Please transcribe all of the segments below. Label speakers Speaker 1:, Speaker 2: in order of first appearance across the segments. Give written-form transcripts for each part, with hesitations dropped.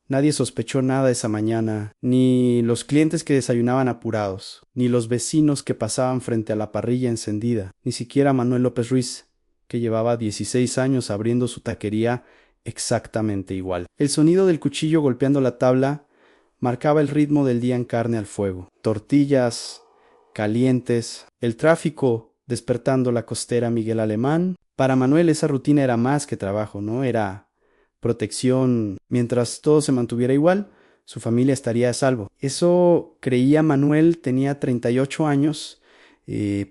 Speaker 1: Nadie sospechó nada esa mañana, ni los clientes que desayunaban apurados, ni los vecinos que pasaban frente a la parrilla encendida, ni siquiera Manuel López Ruiz, que llevaba 16 años abriendo su taquería exactamente igual. El sonido del cuchillo golpeando la tabla marcaba el ritmo del día en carne al fuego. Tortillas calientes, el tráfico despertando la costera Miguel Alemán. Para Manuel esa rutina era más que trabajo, ¿no? Era protección. Mientras todo se mantuviera igual, su familia estaría a salvo. Eso creía Manuel. Tenía 38 años,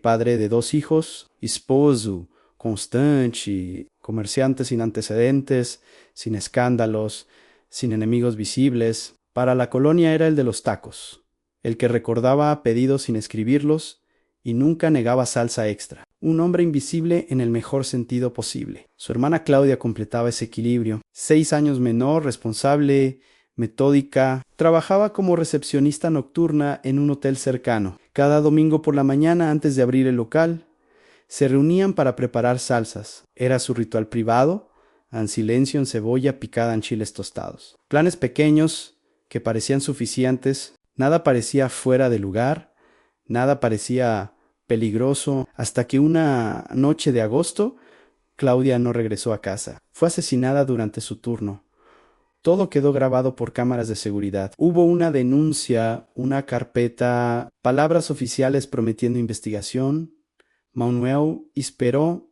Speaker 1: padre de 2 hijos, esposo constante, comerciante sin antecedentes, sin escándalos, sin enemigos visibles. Para la colonia era el de los tacos, el que recordaba pedidos sin escribirlos y nunca negaba salsa extra. Un hombre invisible en el mejor sentido posible. Su hermana Claudia completaba ese equilibrio. 6 años menor, responsable, metódica. Trabajaba como recepcionista nocturna en un hotel cercano. Cada domingo por la mañana, antes de abrir el local, se reunían para preparar salsas. Era su ritual privado, en silencio, en cebolla picada en chiles tostados. Planes pequeños que parecían suficientes. Nada parecía fuera de lugar, nada parecía peligroso, hasta que una noche de agosto, Claudia no regresó a casa. Fue asesinada durante su turno. Todo quedó grabado por cámaras de seguridad. Hubo una denuncia, una carpeta, palabras oficiales prometiendo investigación. Manuel esperó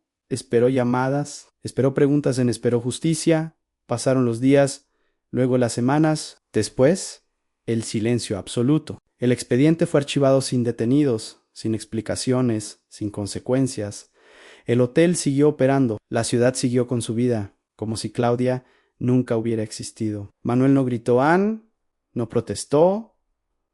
Speaker 1: llamadas, esperó preguntas, esperó justicia. Pasaron los días, luego las semanas. Después, el silencio absoluto. El expediente fue archivado sin detenidos, sin explicaciones, sin consecuencias. El hotel siguió operando, la ciudad siguió con su vida, como si Claudia nunca hubiera existido. Manuel no gritó "an", no protestó,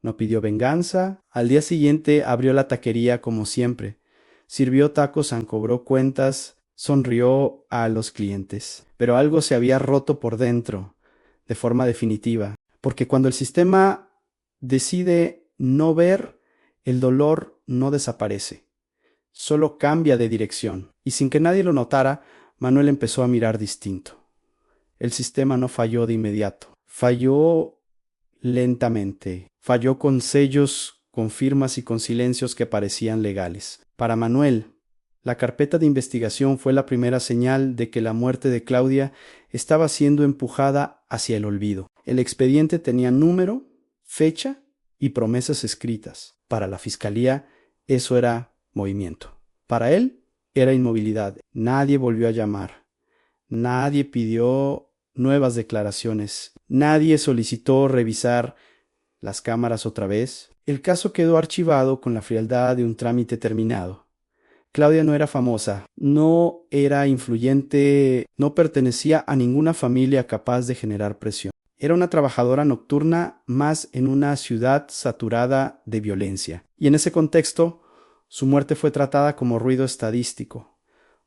Speaker 1: no pidió venganza. Al día siguiente abrió la taquería como siempre. Sirvió tacos, cobró cuentas, sonrió a los clientes. Pero algo se había roto por dentro, de forma definitiva. Porque cuando el sistema decide no ver, el dolor no desaparece, solo cambia de dirección. Y sin que nadie lo notara, Manuel empezó a mirar distinto. El sistema no falló de inmediato, falló lentamente, falló con sellos, con firmas y con silencios que parecían legales. Para Manuel, la carpeta de investigación fue la primera señal de que la muerte de Claudia estaba siendo empujada hacia el olvido. El expediente tenía número, fecha y promesas escritas. Para la fiscalía, eso era movimiento. Para él, era inmovilidad. Nadie volvió a llamar. Nadie pidió nuevas declaraciones. Nadie solicitó revisar las cámaras otra vez. El caso quedó archivado con la frialdad de un trámite terminado. Claudia no era famosa, no era influyente, no pertenecía a ninguna familia capaz de generar presión. Era una trabajadora nocturna más en una ciudad saturada de violencia. Y en ese contexto, su muerte fue tratada como ruido estadístico.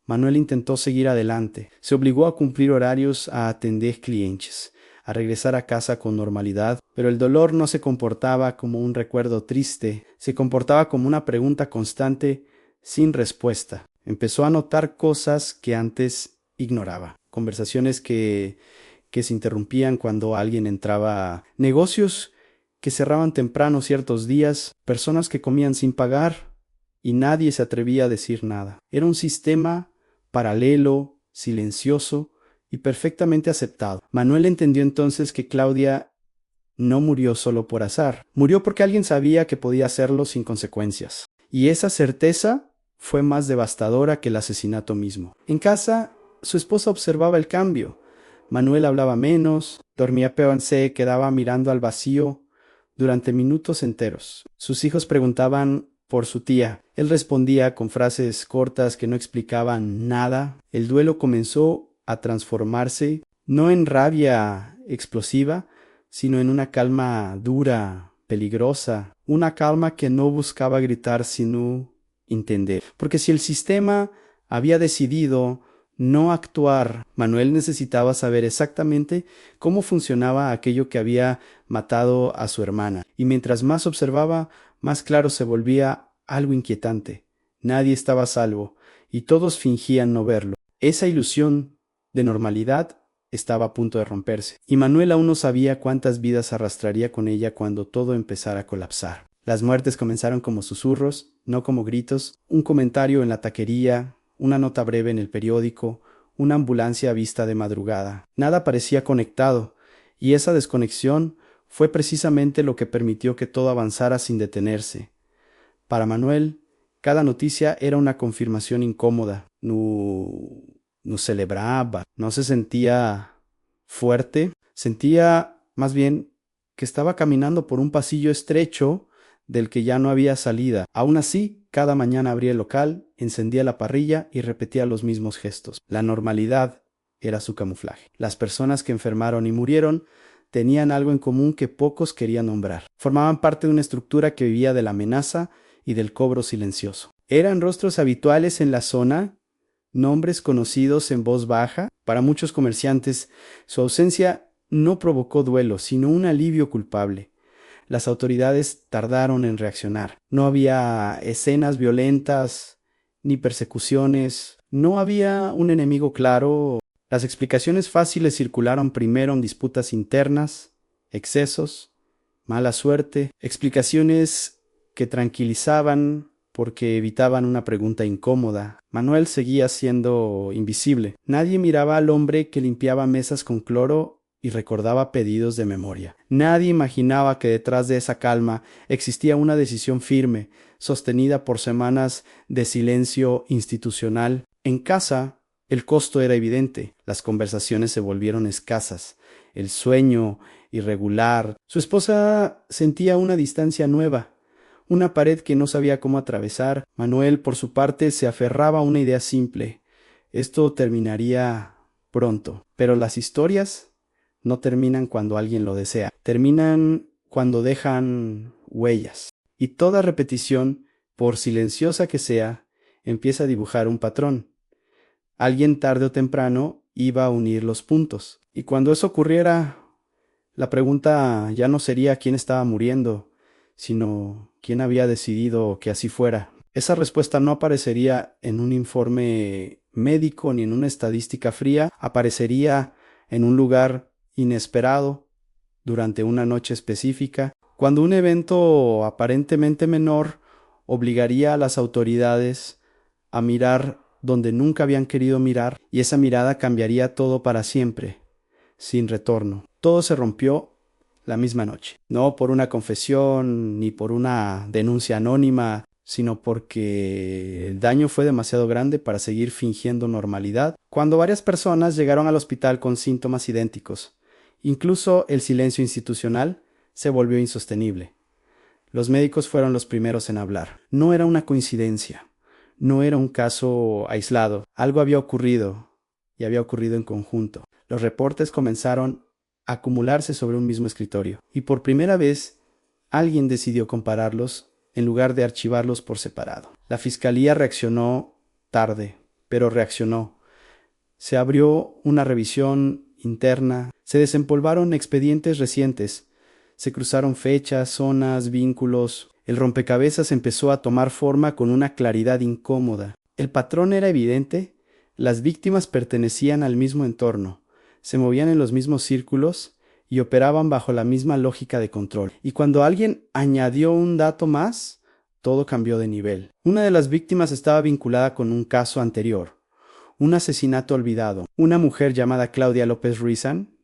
Speaker 1: Manuel intentó seguir adelante. Se obligó a cumplir horarios, a atender clientes, a regresar a casa con normalidad, pero el dolor no se comportaba como un recuerdo triste, se comportaba como una pregunta constante sin respuesta. Empezó a notar cosas que antes ignoraba. Conversaciones que se interrumpían cuando alguien entraba. Negocios que cerraban temprano ciertos días. Personas que comían sin pagar y nadie se atrevía a decir nada. Era un sistema paralelo, silencioso y perfectamente aceptado. Manuel entendió entonces que Claudia no murió solo por azar. Murió porque alguien sabía que podía hacerlo sin consecuencias. Y esa certeza fue más devastadora que el asesinato mismo. En casa, su esposa observaba el cambio. Manuel hablaba menos, dormía peor, se quedaba mirando al vacío durante minutos enteros. Sus hijos preguntaban por su tía. Él respondía con frases cortas que no explicaban nada. El duelo comenzó a transformarse, no en rabia explosiva, sino en una calma dura, peligrosa, una calma que no buscaba gritar sino entender. Porque si el sistema había decidido no actuar, Manuel necesitaba saber exactamente cómo funcionaba aquello que había matado a su hermana. Y mientras más observaba, más claro se volvía algo inquietante. Nadie estaba a salvo, y todos fingían no verlo. Esa ilusión de normalidad estaba a punto de romperse, y Manuel aún no sabía cuántas vidas arrastraría con ella cuando todo empezara a colapsar. Las muertes comenzaron como susurros, no como gritos, un comentario en la taquería, una nota breve en el periódico, una ambulancia vista de madrugada. Nada parecía conectado, y esa desconexión fue precisamente lo que permitió que todo avanzara sin detenerse. Para Manuel, cada noticia era una confirmación incómoda. No celebraba, no se sentía fuerte, sentía más bien que estaba caminando por un pasillo estrecho del que ya no había salida. Aún así, cada mañana abría el local, encendía la parrilla y repetía los mismos gestos. La normalidad era su camuflaje. Las personas que enfermaron y murieron tenían algo en común que pocos querían nombrar. Formaban parte de una estructura que vivía de la amenaza y del cobro silencioso. Eran rostros habituales en la zona, nombres conocidos en voz baja. Para muchos comerciantes, su ausencia no provocó duelo, sino un alivio culpable. Las autoridades tardaron en reaccionar. No había escenas violentas ni persecuciones. No había un enemigo claro. Las explicaciones fáciles circularon primero en disputas internas, excesos, mala suerte, explicaciones que tranquilizaban porque evitaban una pregunta incómoda. Manuel seguía siendo invisible. Nadie miraba al hombre que limpiaba mesas con cloro y recordaba pedidos de memoria. Nadie imaginaba que detrás de esa calma existía una decisión firme, sostenida por semanas de silencio institucional. En casa, el costo era evidente. Las conversaciones se volvieron escasas. El sueño irregular. Su esposa sentía una distancia nueva, una pared que no sabía cómo atravesar. Manuel, por su parte, se aferraba a una idea simple. Esto terminaría pronto. Pero las historias no terminan cuando alguien lo desea. Terminan cuando dejan huellas. Y toda repetición, por silenciosa que sea, empieza a dibujar un patrón. Alguien tarde o temprano iba a unir los puntos. Y cuando eso ocurriera, la pregunta ya no sería quién estaba muriendo, sino quién había decidido que así fuera. Esa respuesta no aparecería en un informe médico ni en una estadística fría, aparecería en un lugar inesperado, durante una noche específica, cuando un evento aparentemente menor obligaría a las autoridades a mirar donde nunca habían querido mirar, y esa mirada cambiaría todo para siempre, sin retorno. Todo se rompió la misma noche, no por una confesión ni por una denuncia anónima, sino porque el daño fue demasiado grande para seguir fingiendo normalidad, cuando varias personas llegaron al hospital con síntomas idénticos. Incluso el silencio institucional se volvió insostenible. Los médicos fueron los primeros en hablar. No era una coincidencia, no era un caso aislado. Algo había ocurrido, y había ocurrido en conjunto. Los reportes comenzaron a acumularse sobre un mismo escritorio, y por primera vez alguien decidió compararlos en lugar de archivarlos por separado. La fiscalía reaccionó tarde, pero reaccionó. Se abrió una revisión interna, se desempolvaron expedientes recientes, se cruzaron fechas, zonas, vínculos. El rompecabezas empezó a tomar forma con una claridad incómoda. El patrón era evidente, las víctimas pertenecían al mismo entorno, se movían en los mismos círculos y operaban bajo la misma lógica de control. Y cuando alguien añadió un dato más, todo cambió de nivel. Una de las víctimas estaba vinculada con un caso anterior, un asesinato olvidado. Una mujer llamada Claudia López Ruizan.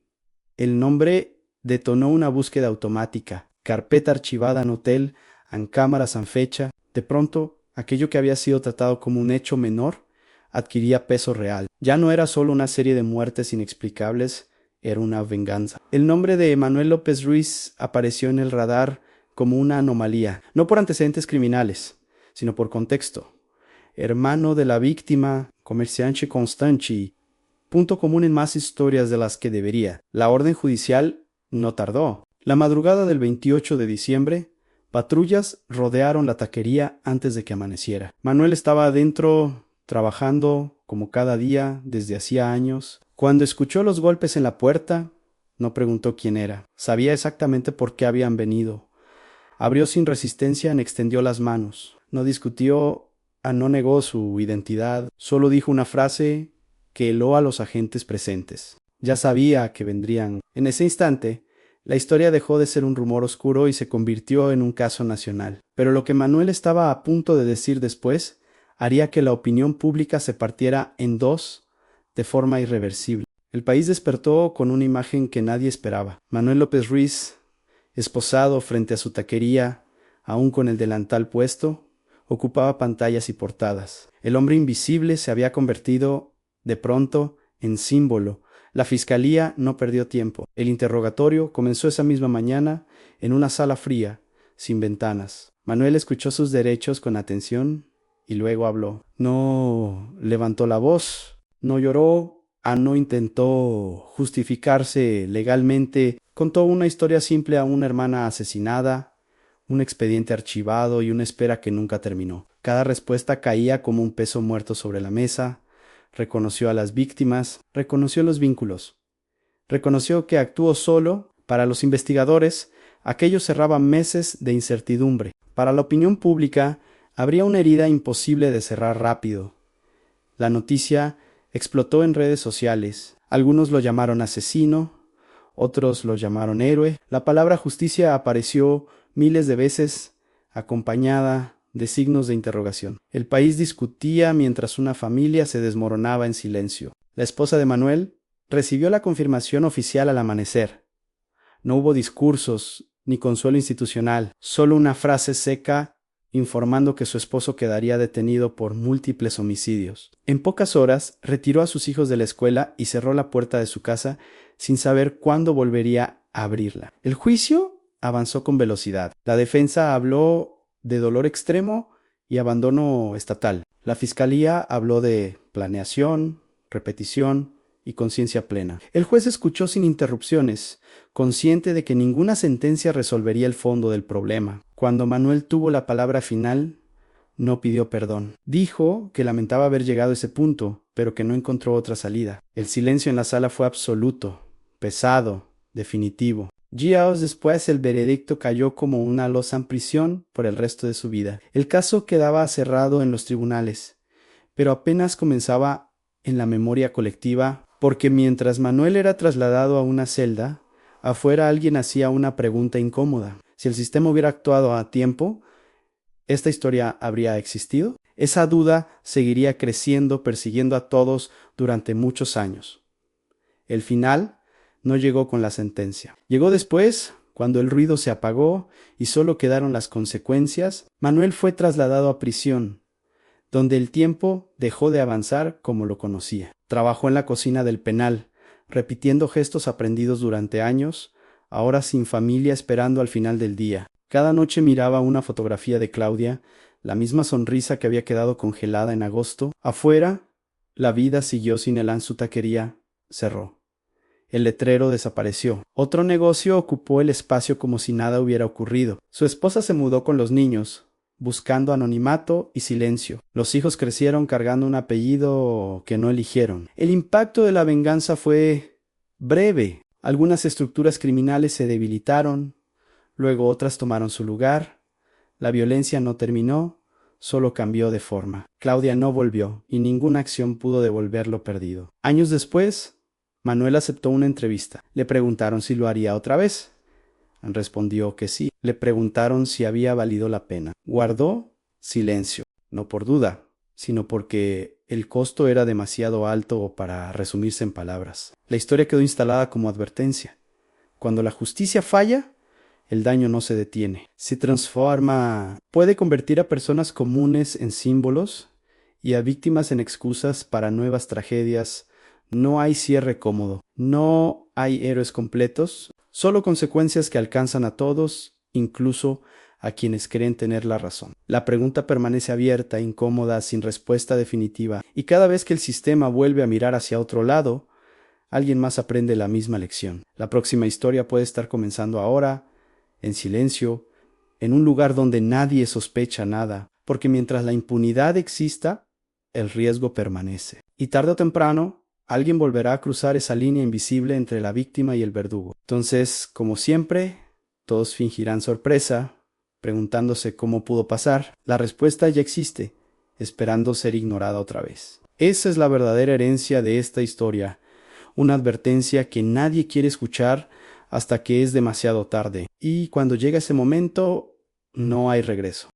Speaker 1: El nombre detonó una búsqueda automática, carpeta archivada en hotel, en cámaras en fecha. De pronto, aquello que había sido tratado como un hecho menor adquiría peso real. Ya no era solo una serie de muertes inexplicables, era una venganza. El nombre de Manuel López Ruiz apareció en el radar como una anomalía, no por antecedentes criminales, sino por contexto. Hermano de la víctima, comerciante constante, punto común en más historias de las que debería. La orden judicial no tardó. La madrugada del 28 de diciembre, patrullas rodearon la taquería antes de que amaneciera. Manuel estaba adentro, trabajando como cada día desde hacía años. Cuando escuchó los golpes en la puerta, no preguntó quién era. Sabía exactamente por qué habían venido. Abrió sin resistencia y extendió las manos. No discutió, no negó su identidad. Solo dijo una frase que heló a los agentes presentes. Ya sabía que vendrían. En ese instante, la historia dejó de ser un rumor oscuro y se convirtió en un caso nacional. Pero lo que Manuel estaba a punto de decir después haría que la opinión pública se partiera en dos de forma irreversible. El país despertó con una imagen que nadie esperaba. Manuel López Ruiz, esposado frente a su taquería, aún con el delantal puesto, ocupaba pantallas y portadas. El hombre invisible se había convertido, de pronto, en símbolo. La fiscalía no perdió tiempo. El interrogatorio comenzó esa misma mañana en una sala fría, sin ventanas. Manuel escuchó sus derechos con atención y luego habló. No levantó la voz, no lloró, no intentó justificarse legalmente. Contó una historia simple a una hermana asesinada, un expediente archivado y una espera que nunca terminó. Cada respuesta caía como un peso muerto sobre la mesa. Reconoció a las víctimas, reconoció los vínculos, reconoció que actuó solo. Para los investigadores, aquello cerraba meses de incertidumbre. Para la opinión pública, habría una herida imposible de cerrar rápido. La noticia explotó en redes sociales. Algunos lo llamaron asesino, otros lo llamaron héroe. La palabra justicia apareció miles de veces, acompañada de signos de interrogación. El país discutía mientras una familia se desmoronaba en silencio. La esposa de Manuel recibió la confirmación oficial al amanecer. No hubo discursos ni consuelo institucional, solo una frase seca informando que su esposo quedaría detenido por múltiples homicidios. En pocas horas retiró a sus hijos de la escuela y cerró la puerta de su casa sin saber cuándo volvería a abrirla. El juicio avanzó con velocidad. La defensa habló de dolor extremo y abandono estatal. La fiscalía habló de planeación, repetición y conciencia plena. El juez escuchó sin interrupciones, consciente de que ninguna sentencia resolvería el fondo del problema. Cuando Manuel tuvo la palabra final, no pidió perdón. Dijo que lamentaba haber llegado a ese punto, pero que no encontró otra salida. El silencio en la sala fue absoluto, pesado, definitivo. Días después el veredicto cayó como una losa en prisión por el resto de su vida. El caso quedaba cerrado en los tribunales, pero apenas comenzaba en la memoria colectiva, porque mientras Manuel era trasladado a una celda, afuera alguien hacía una pregunta incómoda. Si el sistema hubiera actuado a tiempo, ¿esta historia habría existido? Esa duda seguiría creciendo, persiguiendo a todos durante muchos años. El final no llegó con la sentencia. Llegó después, cuando el ruido se apagó y solo quedaron las consecuencias. Manuel fue trasladado a prisión, donde el tiempo dejó de avanzar como lo conocía. Trabajó en la cocina del penal, repitiendo gestos aprendidos durante años, ahora sin familia, esperando al final del día. Cada noche miraba una fotografía de Claudia, la misma sonrisa que había quedado congelada en agosto. Afuera, la vida siguió sin él. Su taquería cerró. El letrero desapareció. Otro negocio ocupó el espacio como si nada hubiera ocurrido. Su esposa se mudó con los niños, buscando anonimato y silencio. Los hijos crecieron cargando un apellido que no eligieron. El impacto de la venganza fue breve. Algunas estructuras criminales se debilitaron, luego otras tomaron su lugar. La violencia no terminó, solo cambió de forma. Claudia no volvió, y ninguna acción pudo devolver lo perdido. Años después, Manuel aceptó una entrevista. Le preguntaron si lo haría otra vez. Respondió que sí. Le preguntaron si había valido la pena. Guardó silencio, no por duda, sino porque el costo era demasiado alto para resumirse en palabras. La historia quedó instalada como advertencia. Cuando la justicia falla, el daño no se detiene. Se transforma, puede convertir a personas comunes en símbolos y a víctimas en excusas para nuevas tragedias. No hay cierre cómodo, no hay héroes completos, solo consecuencias que alcanzan a todos, incluso a quienes creen tener la razón. La pregunta permanece abierta, incómoda, sin respuesta definitiva, y cada vez que el sistema vuelve a mirar hacia otro lado, alguien más aprende la misma lección. La próxima historia puede estar comenzando ahora, en silencio, en un lugar donde nadie sospecha nada, porque mientras la impunidad exista, el riesgo permanece. Y tarde o temprano, alguien volverá a cruzar esa línea invisible entre la víctima y el verdugo. Entonces, como siempre, todos fingirán sorpresa, preguntándose cómo pudo pasar. La respuesta ya existe, esperando ser ignorada otra vez. Esa es la verdadera herencia de esta historia. una advertencia que nadie quiere escuchar hasta que es demasiado tarde. Y cuando llega ese momento, no hay regreso.